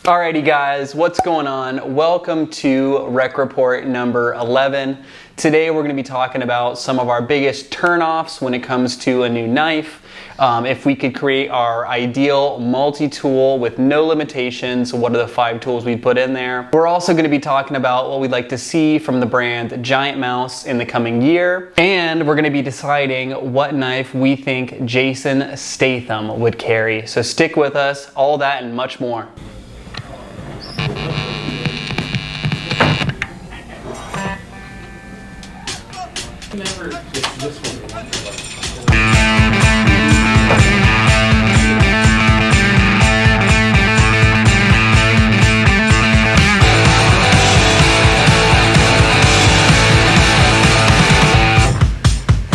Alrighty guys, what's going on? Welcome to Rec Report number 11. Today we're going to be talking about some of our biggest turnoffs when it comes to a new knife. If we could create our ideal multi-tool with no limitations, what are the 5 tools we'd put in there? We're also going to be talking about what we'd like to see from the brand Giant Mouse in the coming year. And we're going to be deciding what knife we think Jason Statham would carry. So stick with us, all that and much more.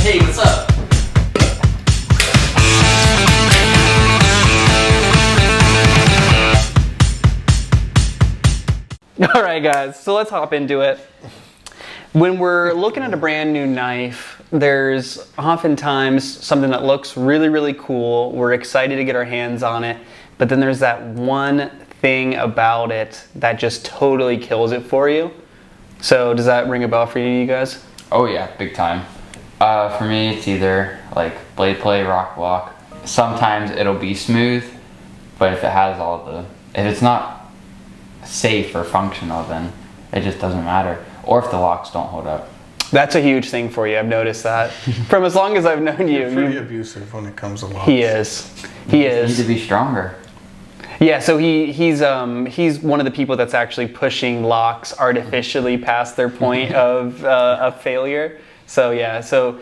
Hey, what's up? All right guys, so let's hop into it. When we're looking at a brand new knife, there's oftentimes something that looks really cool. We're excited to get our hands on it, but then there's that one thing about it that just totally kills it for you. So does that ring a bell for you guys? Oh yeah, big time. For me, it's either like blade play, rock block. Sometimes it'll be smooth, but if it has if it's not safe or functional, then it just doesn't matter. Or if the locks don't hold up. That's a huge thing for you. I've noticed that. From as long as I've known you. You're pretty abusive when it comes to locks. He is. He is. You need to be stronger. Yeah, so he's one of the people that's actually pushing locks artificially past their point of failure. So yeah, so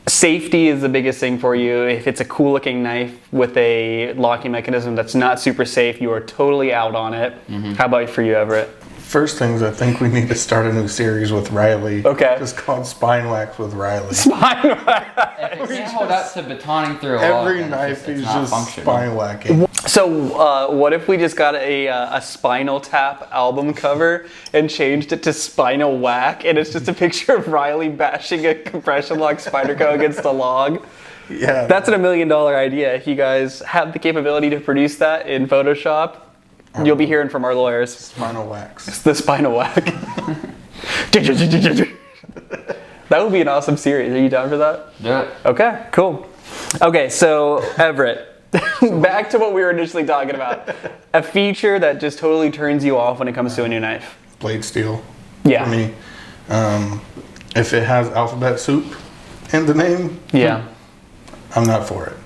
safety is the biggest thing for you. If it's a cool looking knife with a locking mechanism that's not super safe, you are totally out on it. How about for you, Everett? First things, I think we need to start a new series with Riley. Okay. Just called Spine Wax with Riley. Spine wax. If it can't hold up to batoning through a wall, Every then knife it's is not just functional. spine whacking. So what if we just got a Spinal Tap album cover and changed it to Spinal Whack, and it's just a picture of Riley bashing a compression lock Spyderco against a log? Yeah. That's an $1 million idea. If you guys have the capability to produce that in Photoshop, you'll be hearing from our lawyers. Spinal Wax. It's the Spinal Whack. That would be an awesome series. Are you down for that? Do it. Okay, cool. Okay, so Everett, back to what we were initially talking about. A feature that just totally turns you off when it comes to a new knife. Blade steel. Yeah. For me. If it has alphabet soup in the name, Yeah. I'm not for it.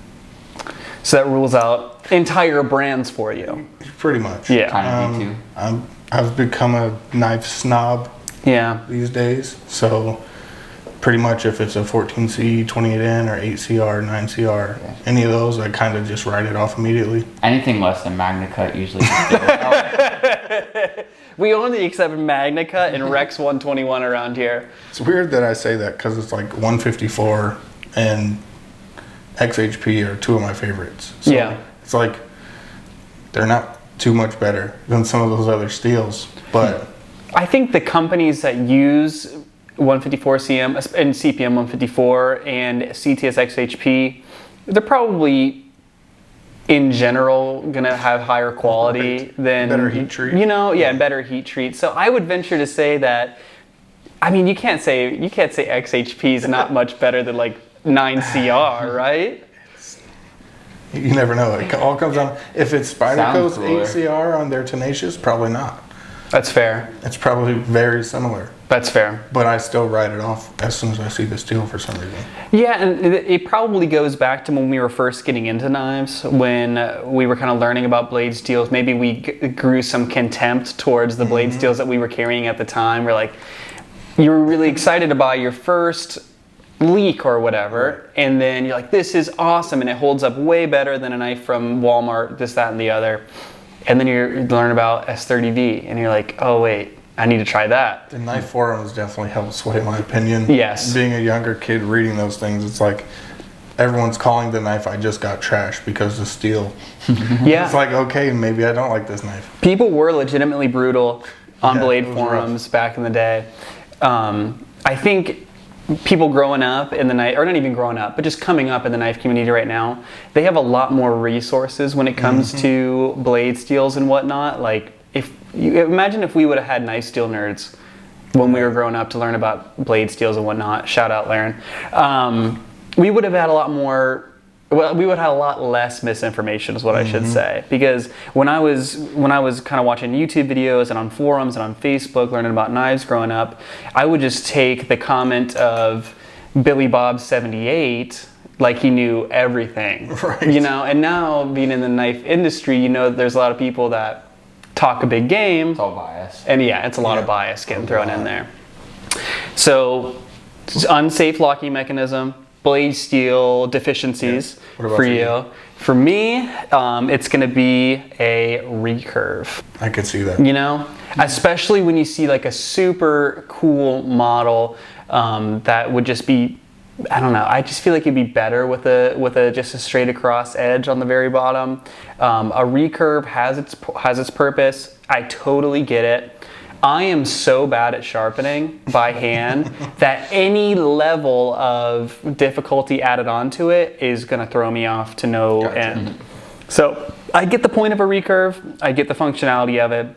So that rules out entire brands for you. Pretty much. Yeah. Kind of me too. I've become a knife snob Yeah. these days. So pretty much if it's a 14C, 28N, or 8CR, 9CR, any of those, I kind of just write it off immediately. Anything less than Magna Cut usually just We only accept Magna Cut and Rex 121 around here. It's weird that I say that because it's like 154 and XHP are 2 of my favorites. So Yeah. it's like they're not too much better than some of those other steels, but I think the companies that use 154 CM and CPM 154 and CTS XHP, they're probably in general gonna have higher quality than better heat treat. You know, yeah, better heat treat. So I would venture to say that, I mean, you can't say XHP is not much better than like 9CR, right? you never know. It all comes down. If it's Spyderco's Sounds cooler. 8CR on their Tenacious, probably not. That's fair. It's probably very similar, That's fair. but I still write it off as soon as I see the steel for some reason. Yeah, and it probably goes back to when we were first getting into knives, when we were kind of learning about blade steels. Maybe we grew some contempt towards the blade steels that we were carrying at the time. We're like, you were really excited to buy your first leak or whatever, and then you're like, this is awesome, and it holds up way better than a knife from Walmart, this, that, and the other. And then you learn about S30V, and you're like, oh wait, I need to try that. The knife forums definitely help sway my opinion. Yes. Being a younger kid reading those things, it's like everyone's calling the knife I just got trashed because of steel. Yeah. It's like, okay, maybe I don't like this knife. People were legitimately brutal on Yeah, blade it was forums back in the day. I think people growing up in the knife, or not even growing up, but just coming up in the knife community right now, they have a lot more resources when it comes to blade steels and whatnot. Like, imagine if we would have had knife steel nerds when we were growing up to learn about blade steels and whatnot. Shout out, Laren. We would have had a lot more. Well, we would have a lot less misinformation, is what I should say. Because when I was kind of watching YouTube videos and on forums and on Facebook learning about knives growing up, I would just take the comment of Billy Bob 78 like he knew everything, right. you know. And now being in the knife industry, you know, there's a lot of people that talk a big game. It's all bias. And yeah, it's a lot of bias getting thrown in there. So, unsafe locking mechanism. Blade steel deficiencies for you. For me, it's going to be a recurve. I could see that. You know, especially when you see like a super cool model that would just be, I don't know. I just feel like it'd be better with a just a straight across edge on the very bottom. A recurve has its purpose. I totally get it. I am so bad at sharpening by hand that any level of difficulty added onto it is going to throw me off to no end. So I get the point of a recurve. I get the functionality of it.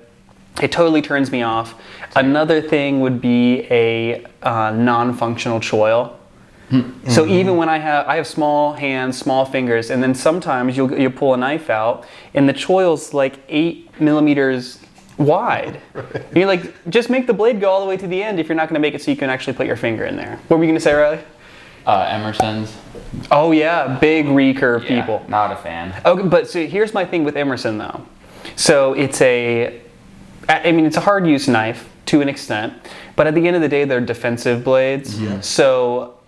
It totally turns me off. Another thing would be a non-functional choil. So even when I have small hands, small fingers, and then sometimes you'll pull a knife out and the choil's like 8 millimeters wide. Right. You're like, just make the blade go all the way to the end if you're not going to make it so you can actually put your finger in there. What were you going to say, Riley? Emerson's. Oh yeah, big recurve people. Not a fan. Okay, but so here's my thing with Emerson though. So it's a hard use knife to an extent, but at the end of the day, they're defensive blades. So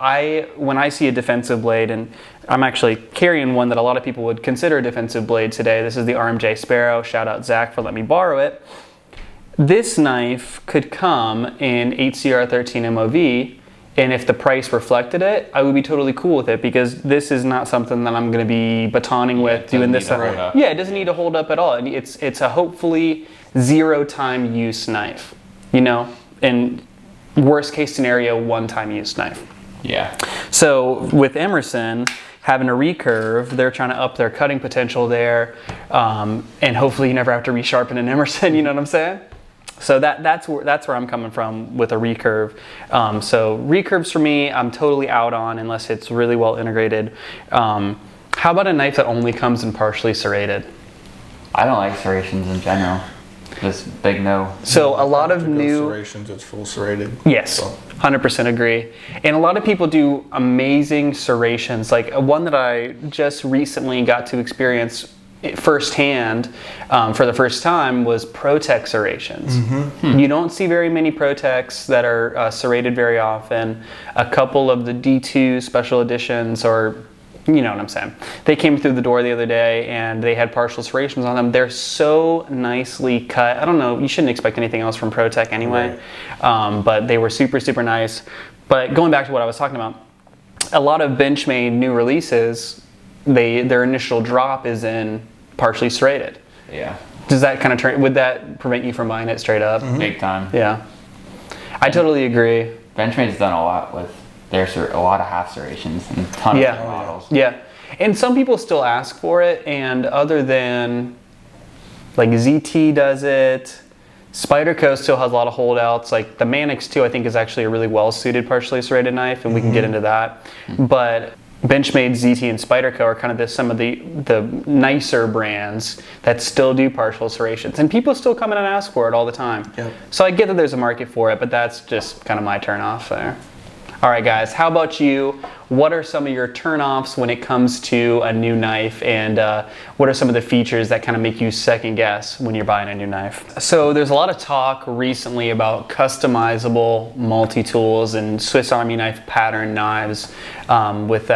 when I see a defensive blade, and I'm actually carrying one that a lot of people would consider a defensive blade today. This is the RMJ Sparrow. Shout out Zach for letting me borrow it. This knife could come in 8CR13 MOV, and if the price reflected it, I would be totally cool with it because this is not something that I'm going to be batoning with doing this. Yeah, it doesn't need to hold up at all. It's a hopefully 0-time use knife, you know, and worst case scenario, 1-time use knife. Yeah. So with Emerson having a recurve, they're trying to up their cutting potential there, and hopefully you never have to resharpen an Emerson. You know what I'm saying? So that's where I'm coming from with a recurve. So recurves for me, I'm totally out on unless it's really well integrated. How about a knife that only comes in partially serrated? I don't like serrations in general. Just big no. So a lot of new serrations, it's full serrated. Yes, 100% agree. And a lot of people do amazing serrations. Like one that I just recently got to experience firsthand for the first time was Protech serrations. You don't see very many Protechs that are serrated very often. A couple of the D2 special editions, or you know what I'm saying. They came through the door the other day and they had partial serrations on them. They're so nicely cut. I don't know, you shouldn't expect anything else from Protech anyway. Right. But they were super, super nice. But going back to what I was talking about, a lot of Benchmade new releases, their initial drop is in partially serrated. Yeah. Does that kind of would that prevent you from buying it straight up? Big time. Yeah. I totally agree. Benchmade's done a lot with a lot of half serrations and a ton of models. Yeah. And some people still ask for it, and other than like ZT does it, Spyderco still has a lot of holdouts. Like the Manix 2 I think is actually a really well suited partially serrated knife, and we can get into that. But Benchmade, ZT, and Spyderco are kind of some of the nicer brands that still do partial serrations, and people still come in and ask for it all the time. Yep. So I get that there's a market for it, but that's just kind of my turn off there. All right, guys, how about you? What are some of your turn-offs when it comes to a new knife, and what are some of the features that kind of make you second guess when you're buying a new knife? So there's a lot of talk recently about customizable multi-tools and Swiss Army knife pattern knives with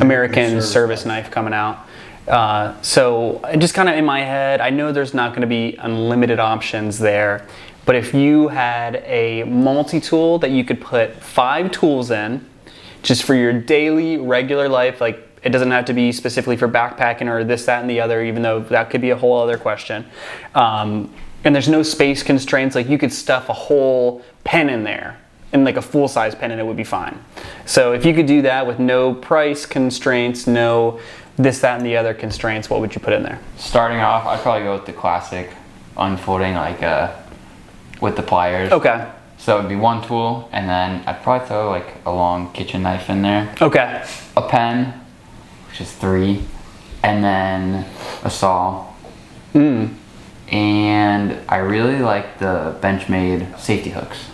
American service knife coming out. So just kind of in my head, I know there's not going to be unlimited options there. But if you had a multi-tool that you could put 5 tools in, just for your daily, regular life, like it doesn't have to be specifically for backpacking or this, that, and the other, even though that could be a whole other question. And there's no space constraints, like you could stuff a whole pen in there and like a full-size pen, and it would be fine. So if you could do that with no price constraints, no this, that, and the other constraints, what would you put in there? Starting off, I'd probably go with the classic unfolding, like with the pliers. Okay. So it would be one tool, and then I'd probably throw like a long kitchen knife in there. Okay. A pen, which is 3, and then a saw. And I really like the Benchmade safety hooks.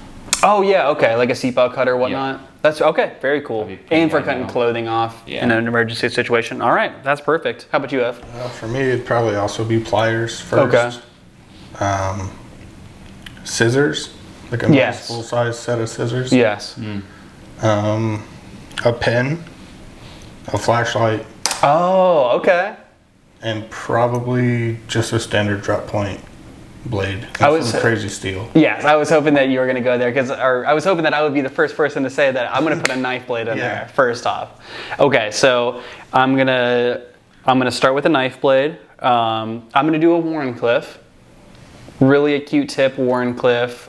Oh yeah, okay, like a seatbelt cutter, whatnot. Yeah. That's okay, very cool. That'd be pretty And for ideal. cutting clothing off Yeah. in an emergency situation. All right, that's perfect. How about you, Ev? For me, it'd probably also be pliers first. Okay. Scissors, like a nice Yes. full-size set of scissors. Yes. A pen, a flashlight, Oh, okay. and probably just a standard drop point blade. I was- Some crazy steel. Yes, I was hoping that you were going to go there or I was hoping that I would be the first person to say that I'm going to put a knife blade in Yeah. there first off. Okay, so I'm gonna start with a knife blade. I'm gonna do a Wharncliffe, really a cute tip Wharncliffe,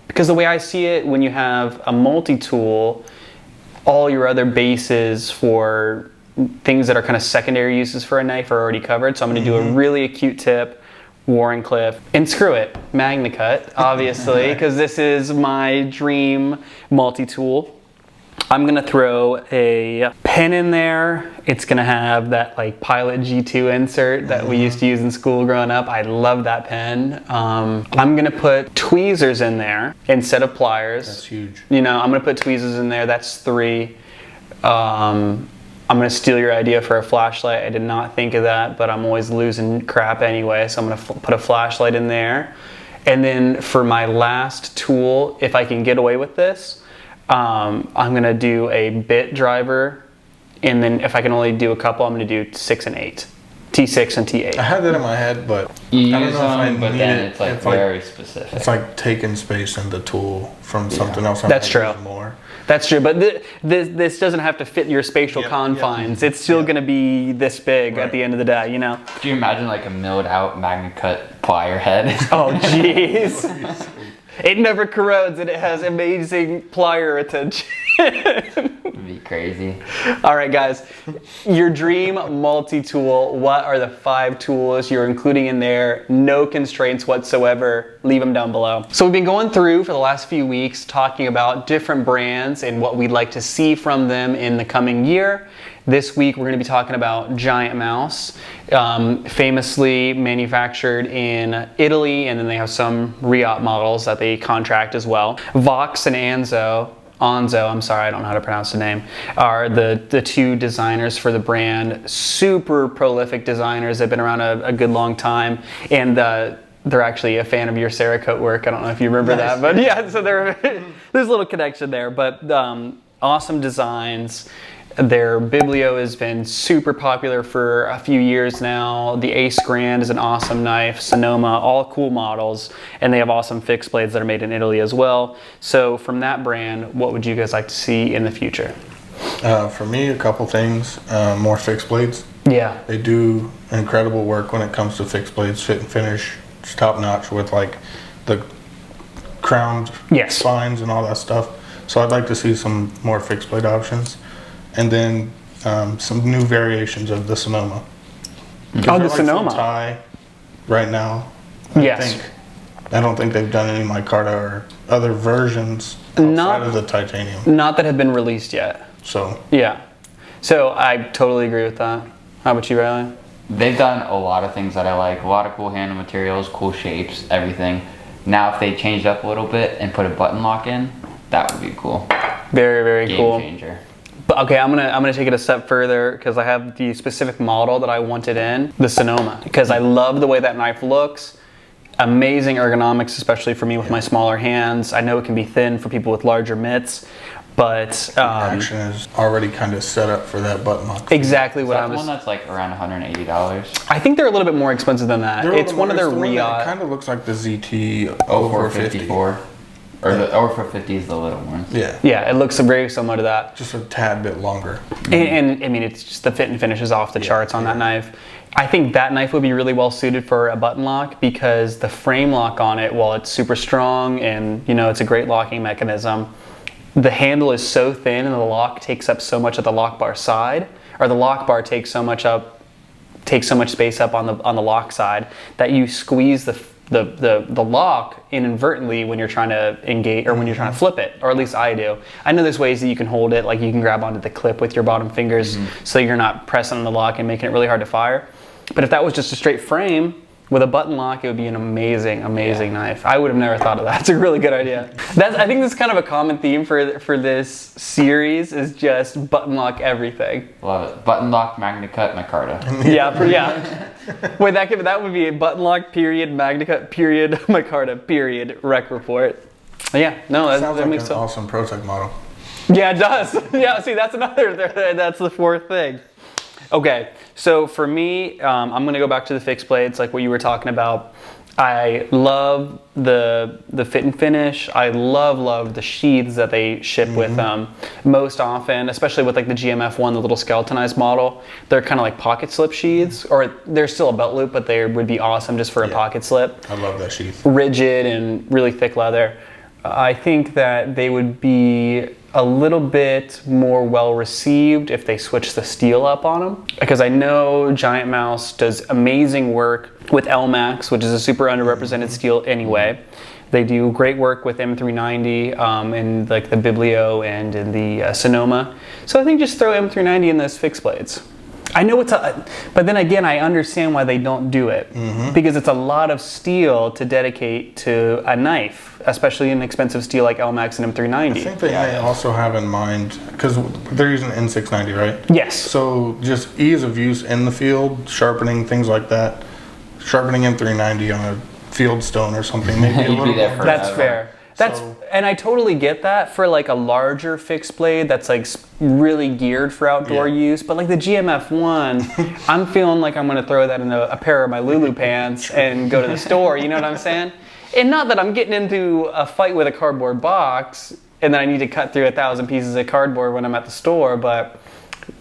because the way I see it, when you have a multi-tool, all your other bases for things that are kind of secondary uses for a knife are already covered. So I'm gonna do a really acute tip, Wharncliffe, and screw it, MagnaCut, obviously, because this is my dream multi-tool. I'm gonna throw a pen in there. It's gonna have that like Pilot G2 insert that we used to use in school growing up. I love that pen. I'm gonna put tweezers in there instead of pliers. That's huge. You know, I'm gonna put tweezers in there. That's 3. I'm gonna steal your idea for a flashlight. I did not think of that, but I'm always losing crap anyway, so I'm gonna put a flashlight in there. And then for my last tool, if I can get away with this, I'm gonna do a bit driver, and then if I can only do a couple, I'm gonna do 6 and 8. T6 and T8. I had that in my head, but You I don't use know if I them, but need then it. it's like very specific. It's like taking space in the tool from something else. I That's might true. use More. That's true, but this doesn't have to fit your spatial Yep, confines. yep. It's still gonna be this big at Right. the end of the day, you know? Do you imagine like a milled out MagnaCut plier head? Oh, jeez. It never corrodes and it has amazing plier retention. It'd be crazy. All right, guys, your dream multi-tool. What are the 5 tools you're including in there? No constraints whatsoever. Leave them down below. So we've been going through for the last few weeks talking about different brands and what we'd like to see from them in the coming year. This week, we're going to be talking about Giant Mouse, famously manufactured in Italy, and then they have some re-op models that they contract as well. Vox and Onzo, I'm sorry, I don't know how to pronounce the name, are the 2 designers for the brand. Super prolific designers. They've been around a good long time, and they're actually a fan of your Cerakote work. I don't know if you remember that, but yeah, so there's a little connection there, but awesome designs. Their Biblio has been super popular for a few years now. The Ace Grand is an awesome knife. Sonoma, all cool models. And they have awesome fixed blades that are made in Italy as well. So from that brand, what would you guys like to see in the future? For me, a couple things. More fixed blades. Yeah. They do incredible work when it comes to fixed blades. Fit and finish, it's top notch with like the crowned Yes. spines and all that stuff. So I'd like to see some more fixed blade options. And then some new variations of the Sonoma. Oh, the Sonoma. Full tie right now. Yes. I don't think they've done any micarta or other versions outside of the titanium. Not that have been released yet. So Yeah. So I totally agree with that. How about you, Riley? They've done a lot of things that I like. A lot of cool handle materials, cool shapes, everything. Now if they changed up a little bit and put a button lock in, that would be cool. Very, very Game cool. changer. But okay, I'm gonna take it a step further because I have the specific model that I wanted in, the Sonoma, because I love the way that knife looks. Amazing ergonomics, especially for me with my smaller hands. I know it can be thin for people with larger mitts, but action is already kind of set up for that button lock. exactly what I That's was. one that's like around $180. I think they're a little bit more expensive than that. It's one of their It re-op. kind of looks like the ZT 0450. 0454. Or the 0450 is the little one. Yeah. Yeah, it looks very similar to that. Just a tad bit longer. And I mean, it's just the fit and finish is off the charts on that knife. I think that knife would be really well suited for a button lock because the frame lock on it, while it's super strong and you know it's a great locking mechanism, the handle is so thin and the lock takes up so much of the lock bar side, or the lock bar takes so much space up on the lock side that you squeeze the lock inadvertently when you're trying to engage, or when you're trying to flip it, or at least I do. I know there's ways that you can hold it, like you can grab onto the clip with your bottom fingers so you're not pressing on the lock and making it really hard to fire. But if that was just a straight frame with a button lock, it would be an amazing knife. I would have never thought of that. It's a really good idea. I think that's kind of a common theme for this series, is just button lock everything. Love it. Button lock, Magna Cut, micarta. Yeah. Wait, that would be a button lock period, Magna Cut period, micarta period, rec report. Yeah, no, that Sounds that like makes an sense. awesome Protech model. Yeah, it does. Yeah, see, that's the fourth thing. Okay, so for me, I'm going to go back to the fixed blades, like what you were talking about. I love the fit and finish. I love the sheaths that they ship with most often, especially with like the GMF1, the little skeletonized model. They're kind of like pocket slip sheaths, or they're still a belt loop, but they would be awesome just for a pocket slip. I love that sheath. Rigid and really thick leather. I think that they would be a little bit more well received if they switch the steel up on them, because I know Giant Mouse does amazing work with LMAX, which is a super underrepresented steel anyway. They do great work with M390 in like the Biblio and in the Sonoma. So I think just throw M390 in those fixed blades. I know but then again, I understand why they don't do it, because it's a lot of steel to dedicate to a knife, especially an expensive steel like LMAX and M390. I think they may also have in mind, because they're using N690, right? Yes. So just ease of use in the field, sharpening, things like that. Sharpening M390 on a field stone or something, maybe a little there more. for That's fair. And I totally get that for like a larger fixed blade that's like really geared for outdoor use. But like the GMF1, I'm feeling like I'm going to throw that in a pair of my Lulu pants and go to the store. You know what I'm saying? And not that I'm getting into a fight with a cardboard box and then I need to cut through 1,000 pieces of cardboard when I'm at the store, but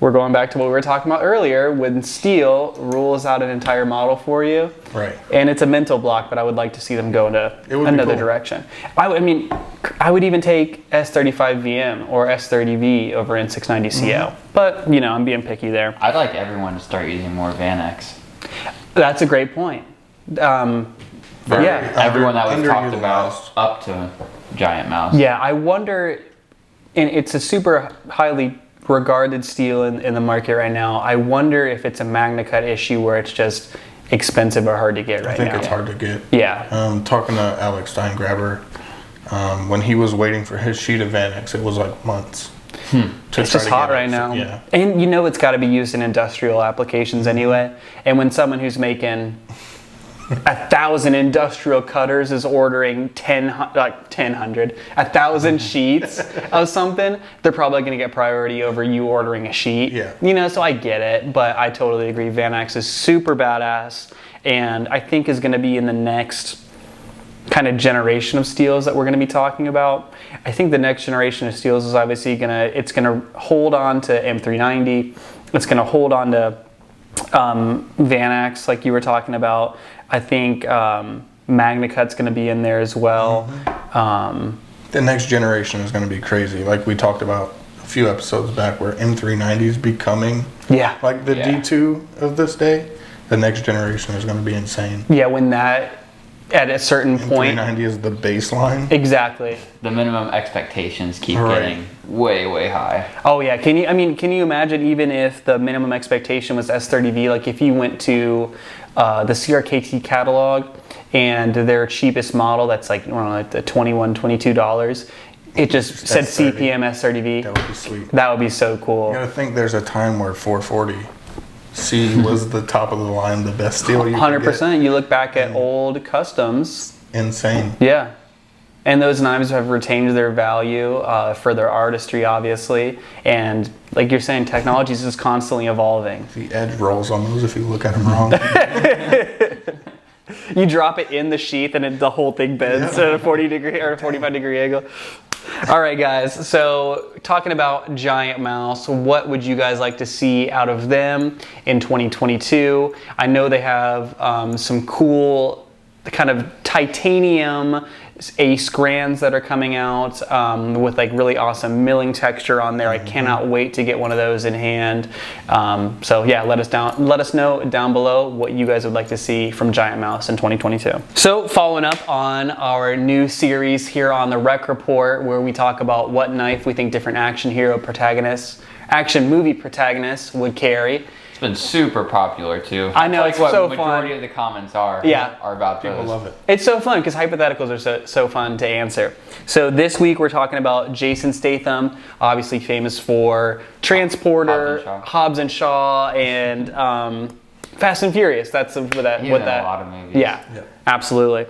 we're going back to what we were talking about earlier, when steel rules out an entire model for you. Right. And it's a mental block, but I would like to see them go into another direction. I mean, I would even take S35VM or S30V over N690CL. But, you know, I'm being picky there. I'd like everyone to start using more Van-X. That's a great point. Everyone that we've talked about up to Giant Mouse. Yeah, I wonder, and it's a super highly regarded steel in the market right now. I wonder if it's a Magna Cut issue where it's just expensive or hard to get right now. I think it's hard to get. Yeah. Talking to Alex Steingraber, when he was waiting for his sheet of Van-X, it was like months. It's just hot right now. Yeah. And you know it's got to be used in industrial applications anyway. And when someone who's making 1,000 industrial cutters is ordering 1,000 sheets of something, they're probably going to get priority over you ordering a sheet. Yeah. You know, so I get it, but I totally agree. Van-X is super badass, and I think is going to be in the next kind of generation of steels that we're going to be talking about. I think the next generation of steels is obviously it's going to hold on to M390. It's going to hold on to Van-X, like you were talking about. I think Magna Cut's going to be in there as well. The next generation is going to be crazy. Like we talked about a few episodes back, where M390 is becoming like the D2 of this day. The next generation is going to be insane. Yeah, when that, at a certain point. M390 is the baseline. Exactly. The minimum expectations keep getting way high. Oh yeah, can you imagine even if the minimum expectation was S30V, like if you went to the Cerakote catalog and their cheapest model that's like, I don't know, like the $21, $22, it just said CPM S30V. That would be sweet. That would be so cool. You gotta think there's a time where 440C was the top of the line, the best steel you 100%. could get. You look back at old customs. Insane. Yeah. And those knives have retained their value for their artistry, obviously. And like you're saying, technology is just constantly evolving. The edge rolls on those if you look at them wrong. You drop it in the sheath and the whole thing bends at a 40-degree or a 45-degree angle. All right, guys. So talking about Giant Mouse, what would you guys like to see out of them in 2022? I know they have some cool kind of titanium ace grands that are coming out with like really awesome milling texture on there. I cannot wait to get one of those in hand. So yeah, let us know down below what you guys would like to see from Giant Mouse in 2022. So following up on our new series here on the Rec Report, where we talk about what knife we think different action movie protagonists would carry. It's been super popular too. I know, it's so fun. Majority of the comments are about those. People love it. It's so fun because hypotheticals are so fun to answer. So this week we're talking about Jason Statham, obviously famous for Transporter, Hobbs and Shaw, and Fast and Furious. That's what that. A lot of movies. Yeah, absolutely.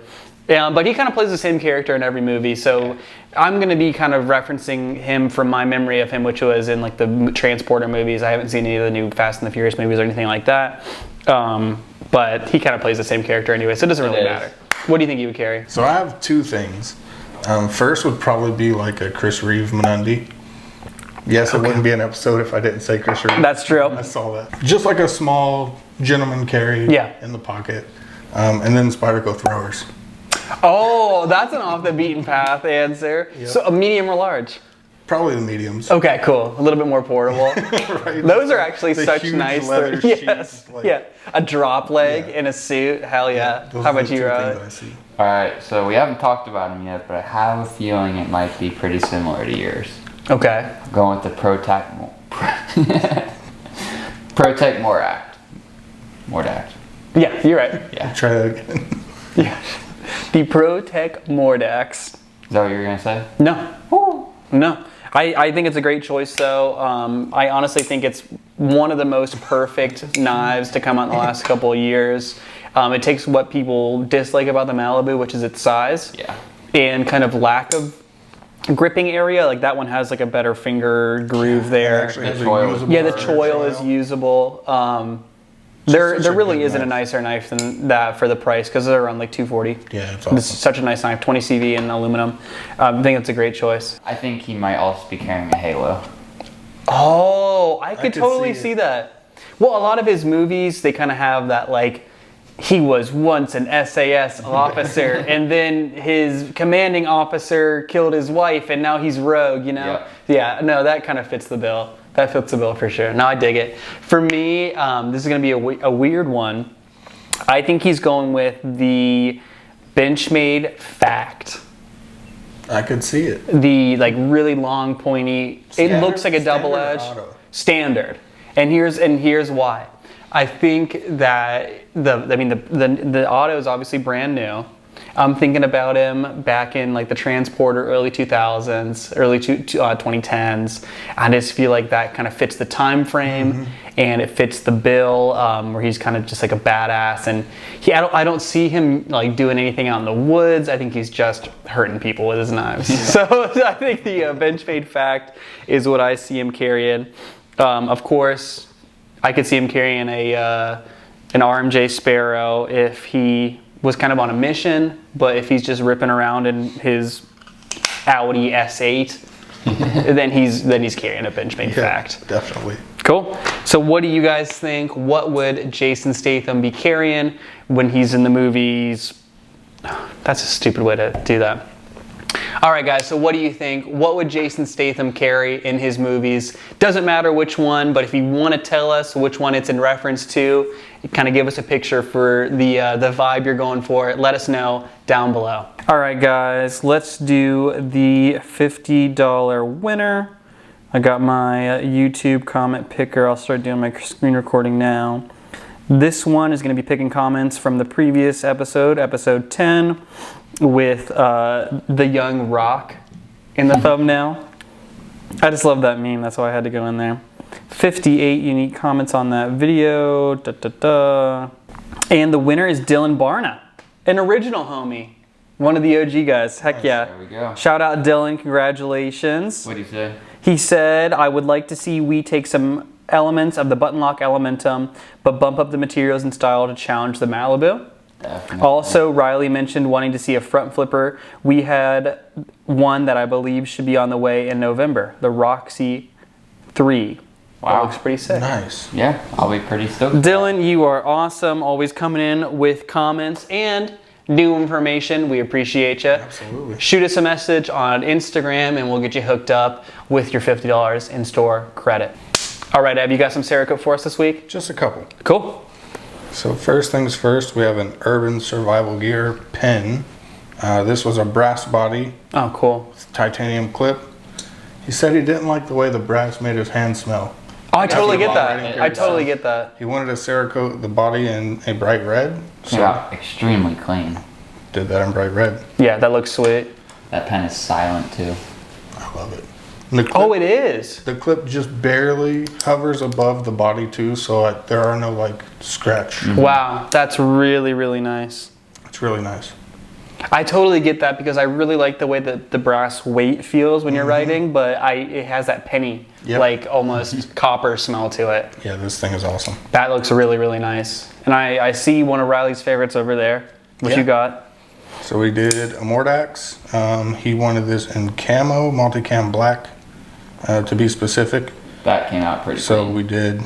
But he kind of plays the same character in every movie, so I'm going to be kind of referencing him from my memory of him, which was in like the Transporter movies. I haven't seen any of the new Fast and the Furious movies or anything like that, but he kind of plays the same character anyway, so it doesn't really matter. What do you think he would carry? So I have two things. First would probably be like a Chris Reeve Menundi. Yes, it wouldn't be an episode if I didn't say Chris Reeve. That's true. I saw that. Just like a small gentleman carry in the pocket, and then Spyderco throwers. Oh, that's an off the beaten path answer. Yep. So a medium or large? Probably the mediums. Okay, cool. A little bit more portable. Right. Those are actually the such huge nice. Leather sheets, A drop leg in a suit. Hell yeah. How about you, Rod? All right, so we haven't talked about them yet, but I have a feeling it might be pretty similar to yours. Okay. I'm going with the Protech Mordact. Yeah, you're right. Yeah. Try that again. Yeah. The Protech Mordax. Is that what you were going to say? No. No. I think it's a great choice, though. I honestly think it's one of the most perfect knives to come out in the last couple of years. It takes what people dislike about the Malibu, which is its size, and kind of lack of gripping area. Like that one has like a better finger groove there. The choil is usable. There really isn't a nicer knife than that for the price because they're around like $240. Yeah, it's awesome. It's such a nice knife, 20 CV in aluminum. I think it's a great choice. I think he might also be carrying a halo. Oh, I could totally see that. Well, a lot of his movies, they kind of have that like, he was once an SAS officer and then his commanding officer killed his wife and now he's rogue, you know? Yeah, no, that kind of fits the bill. That fits the bill for sure. No, I dig it. For me, this is going to be a weird one. I think he's going with the Benchmade Fact. I could see it. The like really long, pointy. It looks like a double edge. Standard. And here's why. I think that the auto is obviously brand new. I'm thinking about him back in like the Transporter early 2000s, early 2010s. I just feel like that kind of fits the time frame and it fits the bill where he's kind of just like a badass. And I don't see him like doing anything out in the woods. I think he's just hurting people with his knives. So I think the Benchmade Fact is what I see him carrying. Of course, I could see him carrying an RMJ Sparrow if he was kind of on a mission, but if he's just ripping around in his Audi S8, then he's carrying a Benchmade Fact. Definitely. Cool. So what do you guys think? What would Jason Statham be carrying when he's in the movies? That's a stupid way to do that. All right, guys, so what do you think? What would Jason Statham carry in his movies? Doesn't matter which one, but if you want to tell us which one it's in reference to, kind of give us a picture for the vibe you're going for. Let us know down below. All right, guys, let's do the $50 winner. I got my YouTube comment picker. I'll start doing my screen recording now. This one is going to be picking comments from the previous episode, episode 10, with the young Rock in the thumbnail. I just love that meme, that's why I had to go in there. 58 unique comments on that video. And the winner is Dylan Barna, an original homie. One of the OG guys. Heck yeah. There we go. Shout out Dylan, congratulations. What did he say? He said, I would like to see we take some elements of the button lock Elementum, but bump up the materials and style to challenge the Malibu. Definitely. Also, Riley mentioned wanting to see a front flipper. We had one that I believe should be on the way in November, the Roxy 3. Wow. That looks pretty sick. Nice. Yeah, I'll be pretty stoked. Dylan, you are awesome. Always coming in with comments. And new information, we appreciate you. Absolutely. Shoot us a message on Instagram and we'll get you hooked up with your $50 in-store credit. All right, Ev, you got some Cerakote for us this week? Just a couple. Cool. So first things first, we have an Urban Survival Gear pen. This was a brass body. Oh, cool. Titanium clip. He said he didn't like the way the brass made his hand smell. Oh, I totally get that. I totally get that. He wanted to Cerakote the body in a bright red. So yeah, extremely clean. Did that in bright red. Yeah, that looks sweet. That pen is silent too. I love it. The clip, Oh, it is. The clip just barely hovers above the body too, so there are no like scratch. Mm-hmm. Wow, that's really, really nice. It's really nice. I totally get that because I really like the way that the brass weight feels when you're writing, but it has that penny, like almost copper smell to it. Yeah, this thing is awesome. That looks really, really nice. And I see one of Riley's favorites over there. What you got? So we did a Mordax. He wanted this in camo, multicam black, to be specific. That came out pretty So clean. we did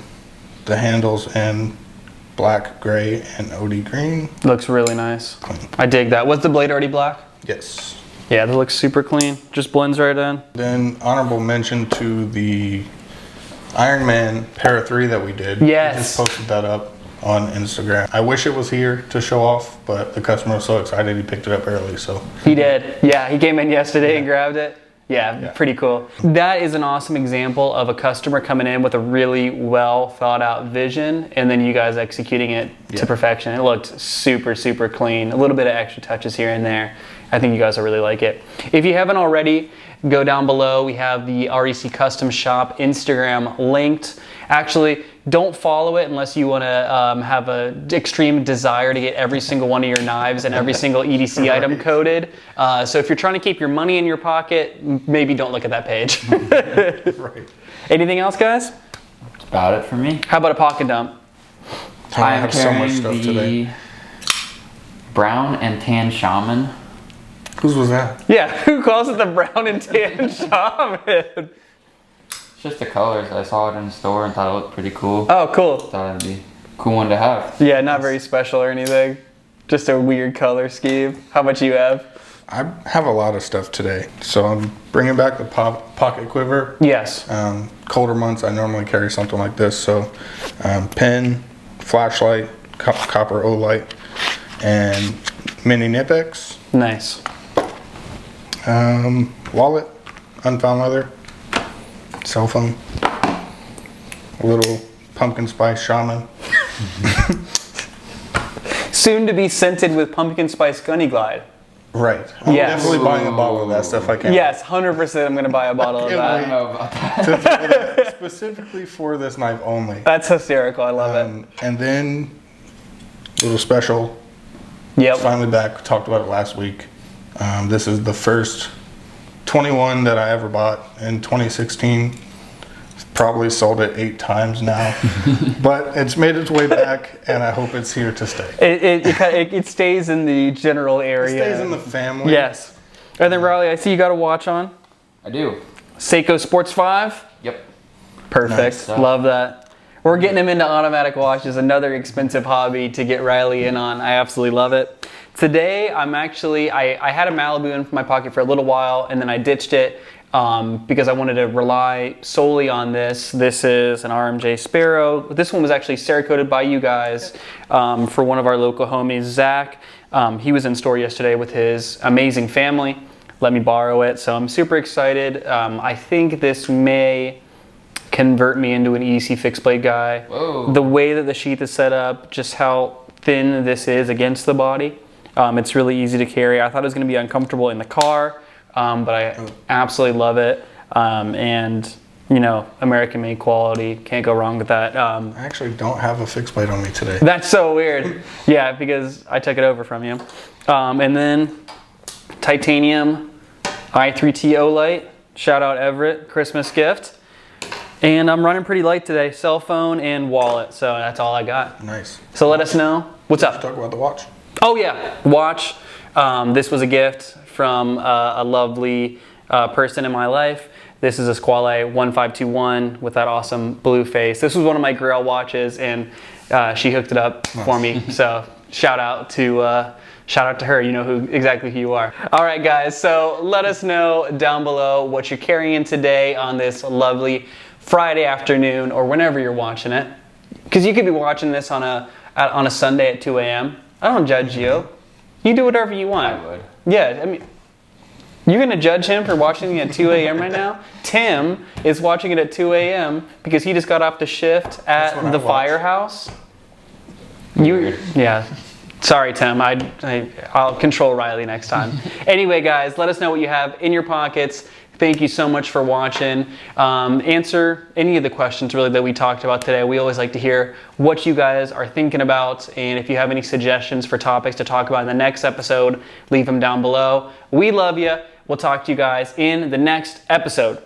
the handles in black, gray, and OD green. Looks really nice. Clean. I dig that. Was the blade already black? Yes. Yeah, that looks super clean. Just blends right in. Then honorable mention to the Iron Man Para 3 that we did. Yes. We just posted that up on Instagram. I wish it was here to show off, but the customer was so excited he picked it up early. So He did. Yeah, he came in yesterday and grabbed it. Yeah, pretty cool. That is an awesome example of a customer coming in with a really well thought out vision and then you guys executing it to perfection. It looked super, super clean. A little bit of extra touches here and there. I think you guys will really like it. If you haven't already, go down below. We have the REC Custom Shop Instagram linked. Actually, don't follow it unless you want to have an extreme desire to get every single one of your knives and every single EDC item coded. So if you're trying to keep your money in your pocket, maybe don't look at that page. right. Anything else, guys? That's about it for me. How about a pocket dump? I have so much stuff the today. Brown and Tan Shaman. Whose was that? Yeah, who calls it the brown and tan shaman? It's just the colors. I saw it in the store and thought it looked pretty cool. Oh, cool. Thought it'd be a cool one to have. Yeah, not very special or anything. Just a weird color scheme. How much you have? I have a lot of stuff today. So I'm bringing back the pocket quiver. Yes. Colder months, I normally carry something like this. So pen, flashlight, copper O-light, and mini Nipex. Nice. Wallet, unfound leather, cell phone, a little pumpkin spice shaman. Soon to be scented with pumpkin spice Gunny Glide. Right. I'm definitely buying a bottle of that stuff. I can. Yes, 100% I'm going to buy a bottle of I that. don't know about that. To throw that specifically for this knife only. That's hysterical. I love it. And then little special. Yep. Finally back. Talked about it last week. This is the first 21 that I ever bought in 2016. Probably sold it 8 times now, but it's made its way back, and I hope it's here to stay. It stays in the general area. It stays in the family. Yes. And then Riley, I see you got a watch on. I do. Seiko Sports 5. Yep. Perfect. Nice. Love that. We're getting him into automatic watches, another expensive hobby to get Riley in on. I absolutely love it. Today, I had a Malibu in my pocket for a little while, and then I ditched it because I wanted to rely solely on this. This is an RMJ Sparrow. This one was actually Cerakoted by you guys for one of our local homies, Zach. He was in store yesterday with his amazing family. Let me borrow it, so I'm super excited. I think this may convert me into an EDC fixed blade guy. Whoa. The way that the sheath is set up, just how thin this is against the body. It's really easy to carry. I thought it was going to be uncomfortable in the car, but I absolutely love it. And, you know, American made quality. Can't go wrong with that. I actually don't have a fixed blade on me today. That's so weird. Yeah, because I took it over from you. And then titanium i3T O-Light. Shout out Everett, Christmas gift. And I'm running pretty light today. Cell phone and wallet. So that's all I got. Nice. So let us know. What's up? Talk about the watch. Oh yeah, watch. This was a gift from a lovely person in my life. This is a Squale 1521 with that awesome blue face. This was one of my Grail watches, and she hooked it up for me. So shout out to Shout out to her, you know exactly who you are. All right, guys, so let us know down below what you're carrying today on this lovely Friday afternoon or whenever you're watching it. Because you could be watching this on a Sunday at 2 a.m. I don't judge you. You do whatever you want. I would. Yeah, I mean, you're going to judge him for watching it at 2 a.m. right now? Tim is watching it at 2 a.m. because he just got off the shift at the firehouse. Yeah. Sorry, Tim. I'll control Riley next time. Anyway, guys, let us know what you have in your pockets. Thank you so much for watching. Answer any of the questions really that we talked about today. We always like to hear what you guys are thinking about, and if you have any suggestions for topics to talk about in the next episode, leave them down below. We love you. We'll talk to you guys in the next episode.